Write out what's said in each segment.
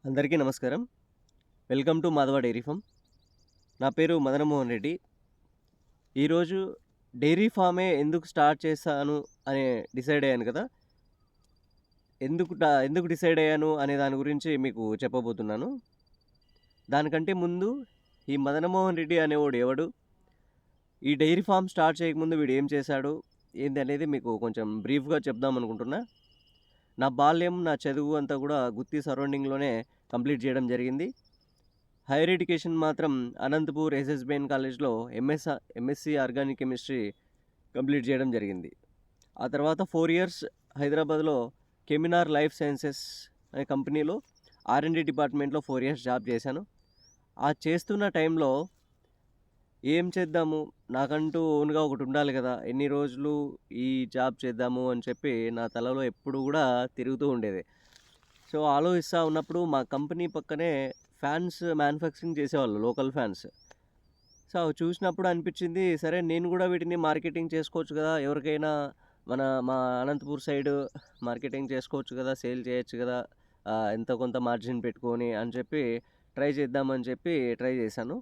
అందరికీ నమస్కారం. Welcome to Madhava dairy farm. నా పేరు మదనమోహన్ రెడ్డి. ఈరోజు డైరీ ఫార్మే ఎందుకు స్టార్ట్ చేశాను అని డిసైడ్ అయ్యాను కదా! ఎందుకు డిసైడ్ అయ్యాను అనే దాని గురించి మీకు చెప్పబోతున్నాను. దానికంటే ముందు ఈ మదనమోహన్ రెడ్డి అనేవాడు ఎవడు? ఈ డైరీ ఫార్మ్ స్టార్ట్ చేయకముందు వీడు ఏం చేశాడు? ఏంది అనేది మీకు కొంచెం బ్రీఫ్‌గా చెప్దాం అనుకుంటున్నా. నా బాల్యం, నా చదువు అంతా కూడా గుత్తి సరౌండింగ్‌లోనే కంప్లీట్ చేయడం జరిగింది. హైయర్ ఎడ్యుకేషన్ మాత్రం అనంతపూర్ ఎస్ఎస్‌బిఎన్ కాలేజ్‌లో ఎంఎస్సీ ఆర్గానిక్ కెమిస్ట్రీ కంప్లీట్ చేయడం జరిగింది. ఆ తర్వాత 4 ఇయర్స్ హైదరాబాద్‌లో కెమినార్ లైఫ్ సైన్సెస్ అనే కంపెనీలో ఆర్&డి డిపార్ట్మెంట్‌లో 4 ఇయర్స్ జాబ్ చేశాను. ఆ చేస్తున్న టైంలో ఏం చేద్దాము? నాకంటూ ఓన్‌గా ఒకటి ఉండాలి కదా! ఎన్ని రోజులు ఈ జాబ్ చేద్దాము అని చెప్పి నా తలలో ఎప్పుడు కూడా తిరుగుతూ ఉండేది. సో, ఆలోచిస్తా ఉన్నప్పుడు మా కంపెనీ పక్కనే ఫ్యాన్స్ మ్యానుఫ్యాక్చరింగ్ చేసేవాళ్ళు, లోకల్ ఫ్యాన్స్. సో, అవి చూసినప్పుడు అనిపించింది, సరే నేను కూడా వీటిని మార్కెటింగ్ చేసుకోవచ్చు కదా! ఎవరికైనా మా అనంతపూర్ సైడు మార్కెటింగ్ చేసుకోవచ్చు కదా! సేల్ చేయొచ్చు కదా! ఎంతో కొంత మార్జిన్ పెట్టుకొని అని చెప్పి ట్రై చేద్దామని చెప్పి ట్రై చేశాను.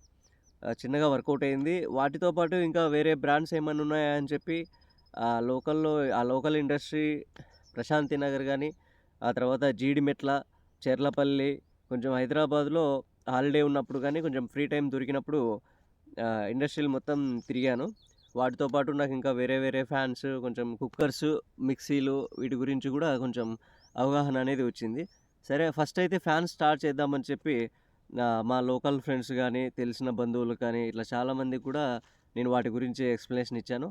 చిన్నగా వర్కౌట్ అయింది. వాటితో పాటు ఇంకా వేరే బ్రాండ్స్ ఏమన్నా ఉన్నాయా అని చెప్పి లోకల్ ఇండస్ట్రీ ప్రశాంతి నగర్ గాని, ఆ తర్వాత జీడిమెట్ల, చెర్లపల్లి, కొంచెం హైదరాబాద్‌లో హాలిడే ఉన్నప్పుడు గానీ, కొంచెం ఫ్రీ టైమ్ దొరికినప్పుడు ఇండస్ట్రీలు మొత్తం తిరిగాను. వాటితో పాటు నాకు ఇంకా వేరే వేరే ఫ్యాన్స్, కొంచెం కుక్కర్సు, మిక్సీలు వీటి గురించి కూడా కొంచెం అవగాహన అనేది వచ్చింది. సరే ఫస్ట్ అయితే ఫ్యాన్స్ స్టార్ట్ చేద్దామని చెప్పి మా లోకల్ ఫ్రెండ్స్ గానీ, తెలిసిన బంధువులు కానీ ఇట్లా చాలామందికి కూడా నేను వాటి గురించి ఎక్స్‌ప్లనేషన్ ఇచ్చాను.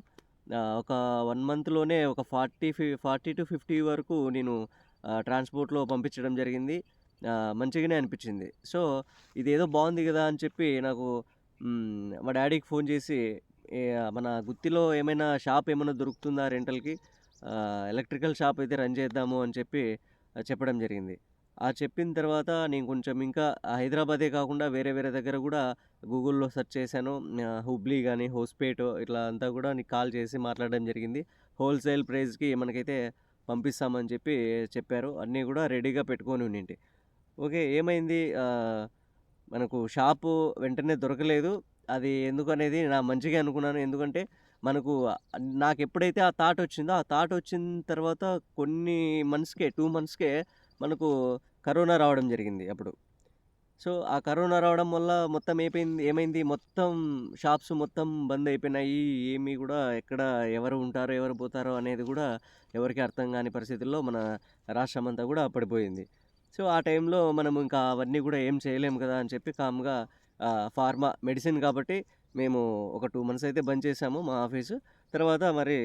ఒక 1 మంత్‌లోనే ఒక 40-50 వరకు నేను ట్రాన్స్‌పోర్ట్‌లో పంపించడం జరిగింది. మంచిగానే అనిపించింది. సో, ఇదేదో బావుంది గదా! అని చెప్పి నాకు మా డ్యాడీకి ఫోన్ చేసి మన గుత్తిలో ఏమైనా షాప్ ఏమన్నా దొరుకుతుందా రెంటల్‌కి? ఎలక్ట్రికల్ షాప్ అయితే రన్ చేద్దాము అని చెప్పి చెప్పడం జరిగింది. చెప్పిన తర్వాత నేను కొంచెం ఇంకా హైదరాబాదే కాకుండా వేరే వేరే దగ్గర గూడా గూగుల్‌లో సెర్చ్ చేశాను. హుబ్లీ గాని, హోస్పేట్ ఇట్లా అంతా గూడా నీకు కాల్ చేసి మాట్లాడడం జరిగింది. హోల్‌సేల్ ప్రైస్‌కి మనకైతే పంపిస్తామని చెప్పి చెప్పారు. అన్నీ గూడా రెడీగా పెట్టుకొని ఉండింటి. ఓకే. ఏమైంది మనకు షాపు వెంటనే దొరకలేదు. అది ఎందుకనేది నా మంచిగే అనుకున్నాను. ఎందుకంటే మనకు నాకెప్పుడైతే ఆ థాట్ వచ్చిందో, ఆ థాట్ వచ్చిన తర్వాత కొన్ని మంత్స్‌కే 2 మంత్స్‌కే మనకు కరోనా రావడం జరిగింది అప్పుడు. సో, ఆ కరోనా రావడం వల్ల మొత్తం ఏమైంది మొత్తం షాప్స్ మొత్తం బంద్ అయిపోయినాయి. ఏమి గూడా ఎక్కడ ఎవరు ఉంటారో, ఎవరు పోతారో అనేది గూడా ఎవరికీ అర్థం గాని పరిస్థితుల్లో మన రాష్ట్రమంతా గూడా పడిపోయింది. సో, ఆ టైంలో మనం ఇంకా అవన్నీ గూడా ఏం చేయలేము కదా! అని చెప్పి కామ్‌గా ఫార్మా మెడిసిన్ కాబట్టి మేము ఒక 2 మంత్స్ అయితే బంద్ చేశాము మా ఆఫీసు. తర్వాత మరి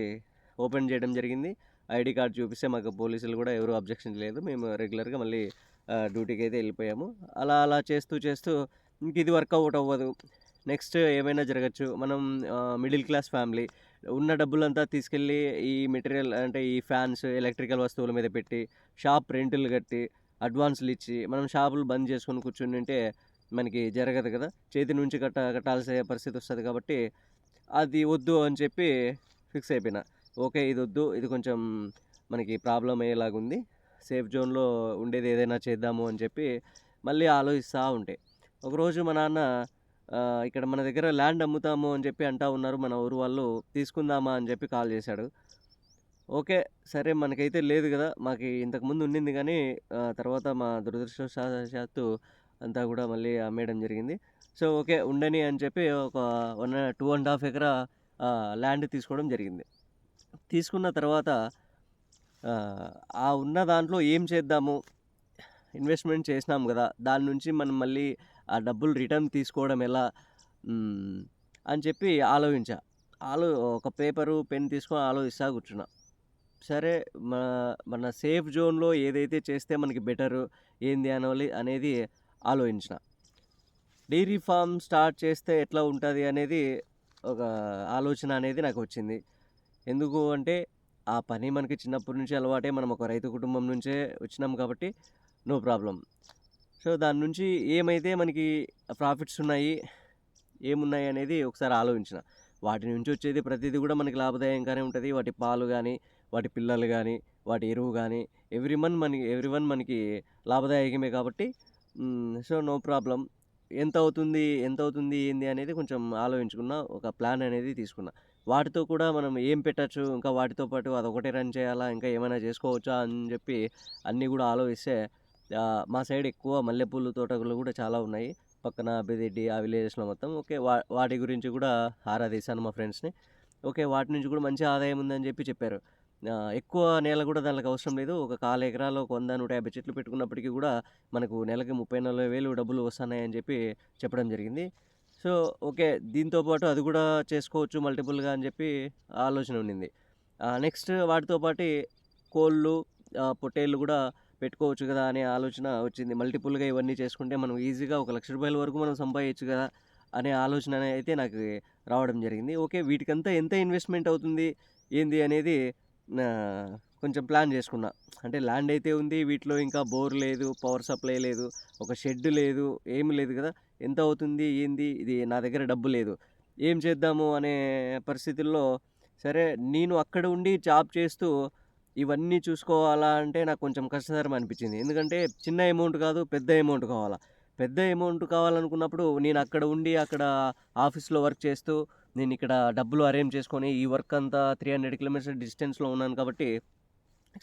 ఓపెన్ చేయడం జరిగింది. ఐడీ కార్డ్ చూపిస్తే మాకు పోలీసులు గూడా ఎవరు అబ్జెక్షన్ లేదు. మేము రెగ్యులర్‌గా మళ్ళీ డ్యూటీకైతే ఎళ్ళిపోయాము. అలా చేస్తూ ఇంకిది వర్కౌట్ అవ్వదు. నెక్స్ట్ ఏమైనా జరగచ్చు. మనం మిడిల్ క్లాస్ ఫ్యామిలీ. ఉన్న డబ్బులంతా తీసుకెళ్ళి ఈ మెటీరియల్ అంటే ఈ ఫ్యాన్స్, ఎలక్ట్రికల్ వస్తువుల మీద పెట్టి, షాప్ రెంటులు కట్టి, అడ్వాన్స్‌లిచ్చి, మనం షాపులు బంద్ చేసుకొని కూర్చునుంటే మనకి జరగదు కదా! చేతి నుంచి కట్టాల్సిన పరిస్థితొస్తది కాబట్టి, అది వద్దు అని చెప్పి ఫిక్స్ అయిపోయినా. ఓకే. ఇదొద్దు. ఇది కొంచెం మనకి ప్రాబ్లమ్ అయ్యేలాగుంది. సేఫ్ జోన్‌లో ఉండేది ఏదైనా చేద్దాము అని చెప్పి మళ్ళీ ఆలోచిస్తా ఉంటే, ఒకరోజు మా నాన్న ఇక్కడ మన దగ్గర ల్యాండ్ అమ్ముతాము అని చెప్పి అంటా ఉన్నారు మన ఊరు వాళ్ళు. తీసుకుందామా అని చెప్పి కాల్ చేశాడు. ఓకే. సరే మనకైతే లేదు గదా! మాకి ఇంతకుముందు ఉండింది గానీ తర్వాత మా దురదృష్టవశాత్తు అంతా గూడా మళ్ళీ అమ్మేయడం జరిగింది. So, okay. ఉండని అని చెప్పి ఒక 2 ఎకరా ల్యాండ్ తీసుకోవడం జరిగింది. తీసుకున్న తర్వాత ఆహ్, ఆ ఉన్న దాంట్లో ఏం చేద్దాము? ఇన్వెస్ట్‌మెంట్ చేసినాం గదా! దాని నుంచి మనం మళ్ళీ ఆ డబ్బులు రిటర్న్ తీసుకోవడం ఎలా? హ్మ్. అని చెప్పి ఆలోచించా. ఆలో ఒక పేపరు, పెన్ తీసుకొని ఆలోచిస్తా కూర్చున్నా. సరే మా మన సేఫ్ జోన్‌లో ఏదైతే చేస్తే మనకి బెటరు, ఏంది అనేది ఆలోచించిన. డైరీ ఫార్మ్ స్టార్ట్ చేస్తే ఎట్లా ఉంటది అనేది ఒక ఆలోచన అనేది నాకొచ్చింది. ఎందుకు అంటే, ఆ పని మనకి చిన్నప్పటి నుంచి అలవాటే. మనం ఒక రైతు కుటుంబం నుంచే వచ్చినాం కాబట్టి నో ప్రాబ్లమ్. సో, దాని నుంచి ఏమైతే మనకి ప్రాఫిట్స్ ఉన్నాయి, ఏమున్నాయి అనేది ఒకసారి ఆలోచించిన. వాటి నుంచి వచ్చేది ప్రతీది కూడా మనకి లాభదాయకంగానే ఉంటది. వాటి పాలు గాని, వాటి పిల్లలు గాని, వాటి ఎరువు గాని ఎవ్రీ వన్ మనకి లాభదాయకమే కాబట్టి సో, నో ప్రాబ్లమ్. ఎంతవుతుంది ఏంది అనేది కొంచెం ఆలోచించుకున్నా. ఒక ప్లాన్ అనేది తీసుకున్నా. వాటితో కూడా మనం ఏం పెట్టొచ్చు, ఇంకా వాటితో పాటు అదొకటే రన్ చేయాలా, ఇంకా ఏమైనా చేసుకోవచ్చా అని చెప్పి అన్నీ గూడా ఆలోచిస్తే మా సైడ్ ఎక్కువ మల్లెపూలు తోటలు గూడా చాలా ఉన్నాయి. పక్కన బెదిడ్డి ఆ విలేజెస్‌లో మొత్తం. ఓకే. వాటి గురించి గూడా ఆరా తీశాను మా ఫ్రెండ్స్‌ని. ఓకే. వాటి నుంచి కూడా మంచి ఆదాయం ఉందని చెప్పారు. ఎక్కువ నేల గూడా దానికి అవసరం లేదు. ఒక 1/4 ఎకరాలో ఒక 100, 150 చెట్లు పెట్టుకున్నప్పటికీ గూడా మనకు నెలకి 30, 40 వేలు డబ్బులు వస్తున్నాయని చెప్పడం జరిగింది. So, okay. దీంతో పాటు అది గూడా చేసుకోవచ్చు మల్టిపుల్‌గా అని ఆలోచన ఉండింది. నెక్స్ట్ వాటితో పాటి కోళ్ళు, పొట్టేళ్ళు గూడా పెట్టుకోవచ్చు గదా! అనే ఆలోచన వచ్చింది. మల్టిపుల్‌గా ఇవన్నీ చేసుకుంటే మనం ఈజీగా ఒక రూ. 1,00,000 వరకు మనం సంపాదించచ్చు గదా! అనే ఆలోచన అయితే నాకు రావడం జరిగింది. ఓకే. వీటికంతా ఎంత ఇన్వెస్ట్‌మెంట్ అవుతుంది, ఏంది అనేది కొంచెం ప్లాన్ చేసుకున్నా. అంటే ల్యాండ్ అయితే ఉంది. వీటిలో ఇంకా బోర్ లేదు, పవర్ సప్లై లేదు, ఒక షెడ్ లేదు, ఏమి లేదు కదా! ఎంత అవుతుంది, ఏంది, ఇది నా దగ్గర డబ్బు లేదు. ఏం చేద్దాము అనే పరిస్థితుల్లో సరే నేను అక్కడ ఉండి జాబ్ చేస్తూ ఇవన్నీ చూసుకోవాలా అంటే నాకు కొంచెం కష్టతరం అనిపించింది. ఎందుకంటే చిన్న అమౌంట్ కాదు, పెద్ద అమౌంట్ కావాలా. పెద్ద అమౌంట్ కావాలనుకున్నప్పుడు నేను అక్కడ ఉండి అక్కడ ఆఫీస్‌లో వర్క్ చేస్తూ నేనిక్కడ డబ్బులు అరేంజ్ చేసుకొని ఈ వర్క్ అంతా 300 కిలోమీటర్స్ డిస్టెన్స్‌లో ఉన్నాను కాబట్టి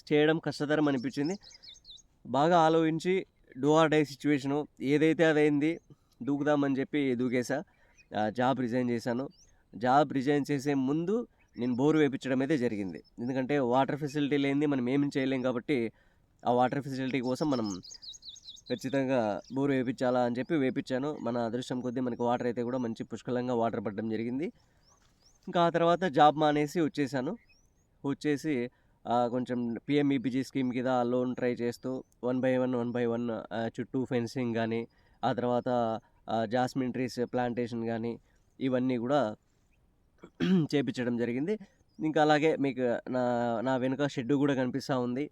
చేయడం కష్టతరం అనిపించింది. బాగా ఆలోచించి డూ ఆర్ డై సిట్యుయేషను ఏదైతే అదైంది. దూకుదామని దూకేసా. జాబ్ రిజైన్ చేశాను. జాబ్ రిజైన్ చేసే ముందు నేను బోర్ వేపించడం అయితే జరిగింది. ఎందుకంటే వాటర్ ఫెసిలిటీ లేనిదే మనం ఏమి చేయలేం కాబట్టి ఆ వాటర్ ఫెసిలిటీ కోసం మనం ఖచ్చితంగా బోర్ వేపించాలా అని వేపించాను. మన అదృష్టం కొద్దీ మనకి వాటర్ అయితే కూడా మంచి పుష్కలంగా వాటర్ పడడం జరిగింది. ఇంకా ఆ తర్వాత జాబ్ మానేసి వచ్చేసాను. వచ్చేసి కొంచెం పీఎంఈపీజీ స్కీమ్ కింద లోన్ ట్రై చేస్తూ 1 బై 1 చుట్టూ ఫెన్సింగ్ గానీ, ఆ తర్వాత జాస్మిన్ ట్రీస్ ప్లాంటేషన్ గానీ, ఇవన్నీ గూడా చేపించడం జరిగింది. ఇంకా అలాగే మీకు నా నా వెనుక షెడ్డు గూడా కనిపిస్తా ఉంది.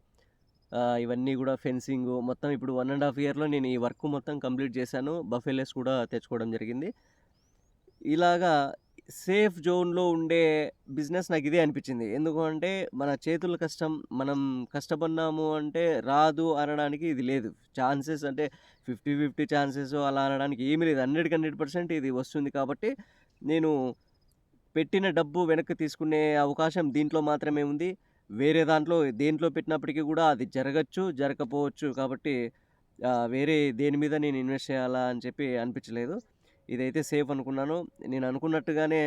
ఇవన్నీ గూడా ఫెన్సింగు మొత్తం ఇప్పుడు 1 ½ ఇయర్‌లో నేను ఈ వర్క్ మొత్తం కంప్లీట్ చేశాను. బఫెలోస్ కూడా తెచ్చుకోవడం జరిగింది. ఇలాగా సేఫ్ జోన్‌లో ఉండే బిజినెస్ నాకిదే అనిపించింది. ఎందుకు అంటే మన చేతుల కష్టం, మనం కష్టపడినాము అంటే రాదు అనడానికి ఇది లేదు. ఛాన్సెస్ అంటే 50, 50 ఛాన్సెస్ అలా అనడానికి ఏమీ లేదు. 100కి 100% ఇది వస్తుంది కాబట్టి నేను పెట్టిన డబ్బు వెనక్కి తీసుకునే అవకాశం దీంట్లో మాత్రమే ఉంది. వేరే దాంట్లో దేంట్లో పెట్టినప్పటికీ కూడా అది జరగచ్చు, జరగకపోవచ్చు. కాబట్టి వేరే దేని మీద నేను ఇన్వెస్ట్ చేయాలా అని అనిపించలేదు. ఇదైతే సేఫ్ అనుకున్నాను. నేను అనుకున్నట్టుగానే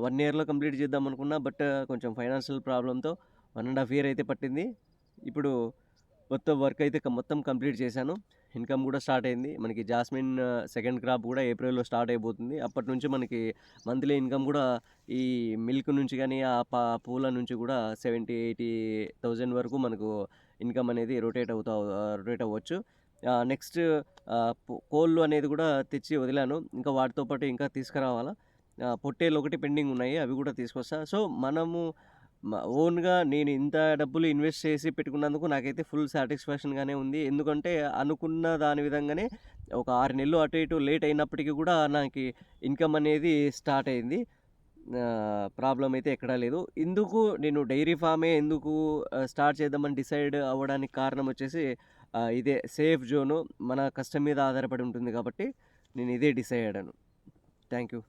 1 ఇయర్‌లో కంప్లీట్ చేద్దాం అనుకున్నా. బట్ కొంచెం ఫైనాన్షియల్ ప్రాబ్లమ్‌తో 1 ½ ఇయర్ అయితే పట్టింది. ఇప్పుడు మొత్తం వర్క్ అయితే మొత్తం కంప్లీట్ చేశాను. ఇన్‌కమ్ కూడా స్టార్ట్ అయింది. మనకి జాస్మిన్ సెకండ్ క్రాప్ కూడా ఏప్రిల్‌లో స్టార్ట్ అయిపోతుంది. అప్పటి నుంచి మనకి మంత్లీ ఇన్‌కమ్ కూడా ఈ మిల్క్ నుంచి గానీ, ఆ పూల నుంచి కూడా 70,000-80,000 వరకు మనకు ఇన్‌కమ్ అనేది రొటేట్ అవ్వచ్చు. నెక్స్ట్ కోళ్ళు అనేది కూడా తెచ్చి వదిలాను. ఇంకా వాటితో పాటు ఇంకా తీసుకురావాలా. పొట్టేళ్ళు ఒకటి పెండింగ్ ఉన్నాయి. అవి కూడా తీసుకొస్తా. సో, మనము ఓన్‌గా నేను ఇంత డబ్బులు ఇన్వెస్ట్ చేసి పెట్టుకున్నందుకు నాకైతే ఫుల్ సాటిస్ఫాక్షన్‌గానే ఉంది. ఎందుకంటే అనుకున్న దాని విధంగానే ఒక 6 నెలలు అటు ఇటు లేట్ అయినప్పటికీ కూడా నాకి ఇన్‌కమ్ అనేది స్టార్ట్ అయింది. ప్రాబ్లమ్ అయితే ఎక్కడా లేదు. నేను డైరీ ఫార్మే ఎందుకు స్టార్ట్ చేద్దామని డిసైడ్ అవ్వడానికి కారణం వచ్చేసి ఇదే సేఫ్ జోను. మన కష్టం మీద ఆధారపడి ఉంటుంది కాబట్టి నేను ఇదే డిసైడ్ అయ్యాను. Thank you.